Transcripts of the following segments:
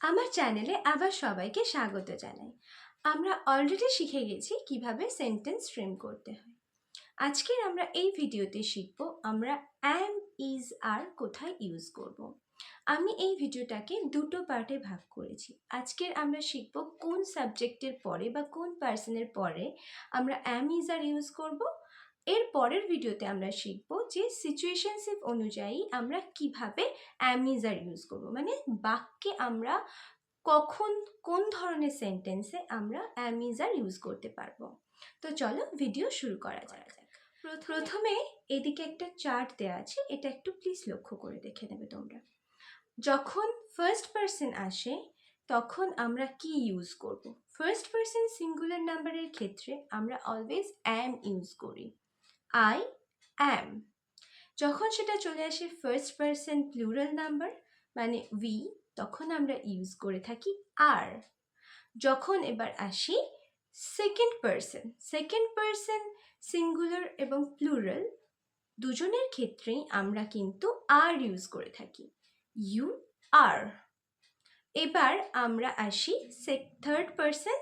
আমার চ্যানেলে আবার সবাইকে স্বাগত জানাই। আমরা অলরেডি শিখে গেছি কিভাবে সেন্টেন্স ফ্রেম করতে হয়। আজকের আমরা এই ভিডিওতে শিখব আমরা অ্যাম, ইজ, আর কোথায় ইউজ করব। আমি এই ভিডিওটাকে দুটো পার্টে ভাগ করেছি। আজকের আমরা শিখব কোন সাবজেক্টের পরে বা কোন পার্সনের পরে আমরা অ্যাম, ইজ, আর ইউজ করব। এর পরের ভিডিওতে আমরা শিখব যে সিচুয়েশনশিপ অনুযায়ী আমরা কিভাবে অ্যাম, ইজ, আর ইউজ করব, মানে বাক্যে আমরা কখন কোন ধরনের সেন্টেন্সে আমরা অ্যাম, ইজ, আর ইউজ করতে পারবো। তো চলো ভিডিও শুরু করা যাক। প্রথমে এদিকে একটা চার্ট দেওয়া আছে, এটা একটু প্লিজ লক্ষ্য করে দেখে নেবে তোমরা। যখন ফার্স্ট পারসন আসে তখন আমরা কি ইউজ করব। ফার্স্ট পারসন সিঙ্গুলার নাম্বারের ক্ষেত্রে আমরা অলওয়েজ অ্যাম ইউজ করি, আই অ্যাম। যখন সেটা চলে আসে ফার্স্ট পারসন প্লুরাল নাম্বার মানে উই, তখন আমরা ইউজ করে থাকি আর। যখন এবার আসি সেকেন্ড পারসন সিঙ্গুলার এবং প্লুরাল দুজনের ক্ষেত্রেই আমরা কিন্তু আর ইউজ করে থাকি, ইউ আর। এবার আমরা আসি থার্ড পারসন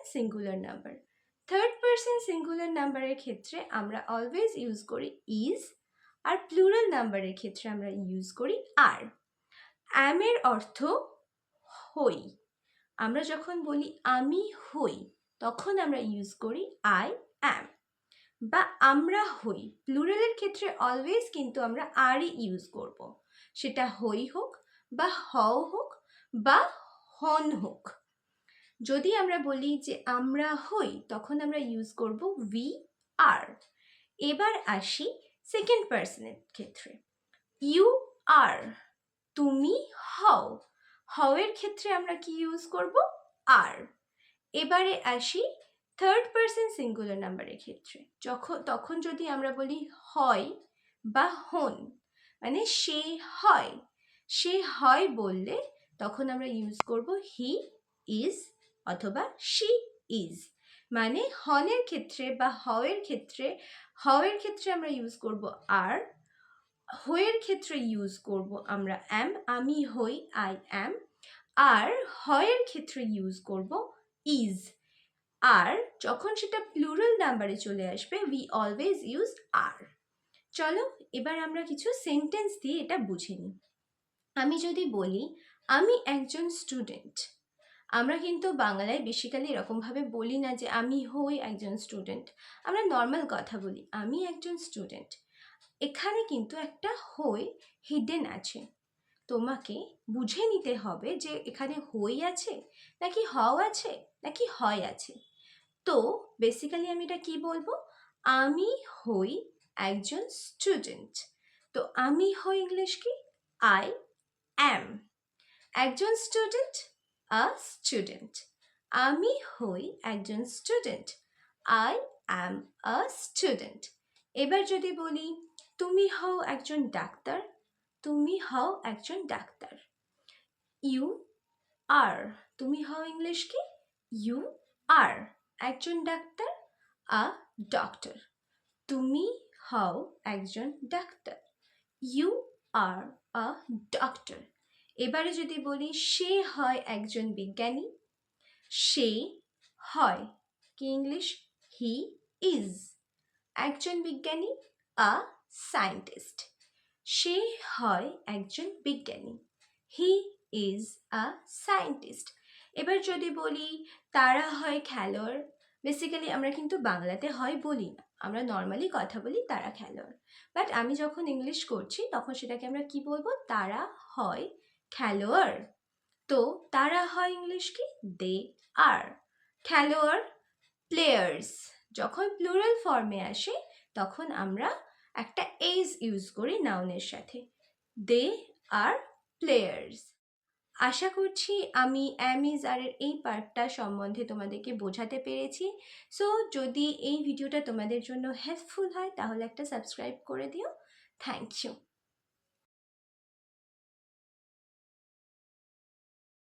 সিঙ্গুলার নাম্বারের ক্ষেত্রে আমরা অলওয়েজ ইউজ করি ইজ, আর প্লুরাল নাম্বারের ক্ষেত্রে আমরা ইউজ করি আর। অ্যামের অর্থ হই। আমরা যখন বলি আমি হই তখন আমরা ইউজ করি আই অ্যাম। বা আমরা হই প্লুরালের ক্ষেত্রে অলওয়েজ কিন্তু আমরা আরই ইউজ করব, সেটা হই হোক বা হও হোক বা হন হোক। যদি আমরা বলি যে আমরা হই তখন আমরা ইউজ করব উই আর। এবার আসি সেকেন্ড পারসনের ক্ষেত্রে, ইউ আর, তুমি হও। হওয়ের ক্ষেত্রে আমরা কি ইউজ করব, আর। এবারে আসি থার্ড পারসন সিঙ্গুলার নাম্বারের ক্ষেত্রে, তখন যদি আমরা বলি হয় বা হন, মানে সে হয় বললে তখন আমরা ইউজ করব হি ইজ অথবা শি ইজ। মানে হনের ক্ষেত্রে বা হওয়ের ক্ষেত্রে আমরা ইউজ করব আর, হয়ের ক্ষেত্রে ইউজ করব আমরা অ্যাম, আমি হই আই অ্যাম। আর হয়ের ক্ষেত্রে ইউজ করব ইজ। আর যখন সেটা প্লুরাল নাম্বারে চলে আসবে উই অলওয়েজ ইউজ আর। চলো এবার আমরা কিছু সেন্টেন্স দিয়ে এটা বুঝে নিই। আমি যদি বলি আমি একজন স্টুডেন্ট, আমরা কিন্তু বাংলায় বেসিক্যালি এরকমভাবে বলি না যে আমি হই একজন স্টুডেন্ট, আমরা নর্মাল কথা বলি আমি একজন স্টুডেন্ট। এখানে কিন্তু একটা হই হিডেন আছে, তোমাকে বুঝে নিতে হবে যে এখানে হই আছে নাকি হও আছে নাকি হয় আছে। তো বেসিক্যালি আমি এটা কি বলবো, আমি হই একজন স্টুডেন্ট। তো আমি হই ইংলিশ কি, আই অ্যাম। একজন স্টুডেন্ট, আ স্টুডেন্ট। আমি হই একজন student, I am a student. এবার যদি বলি তুমি হও একজন ডাক্তার, তুমি হও একজন ডাক্তার। ইউ আর, তুমি হও ইংলিশ কি, ইউ আর একজন ডাক্তার, আ ডক্টর। তুমি হও একজন ডাক্তার, ইউ আর আ ডক্টর। এবারে যদি বলি সে হয় একজন বিজ্ঞানী, সে হয় কি ইংলিশ, হি ইজ একজন বিজ্ঞানী, আ সায়েন্টিস্ট। সে হয় একজন বিজ্ঞানী, হি ইজ আ সায়েন্টিস্ট। এবার যদি বলি তারা হয় খেলোয়াড়, বেসিক্যালি আমরা কিন্তু বাংলাতে হয় বলি না, আমরা নর্মালি কথা বলি তারা খেলোয়াড়। বাট আমি যখন ইংলিশ করছি তখন সেটাকে আমরা কি বলবো, তারা হয় খেলোয়াড়। তো তারা হয় ইংলিশ কি, দে আর। খেলোয়াড় প্লেয়ার্স, যখন প্লুরাল ফর্মে আসে তখন আমরা একটা এজ ইউজ করি নাউনের সাথে, দে আর প্লেয়ার্স। আশা করছি আমি অ্যাম, ইজ, আর এর এই পার্টটা সম্বন্ধে তোমাদেরকে বোঝাতে পেরেছি। সো যদি এই ভিডিওটা তোমাদের জন্য হেল্পফুল হয় তাহলে একটা সাবস্ক্রাইব করে দিও। Thank you.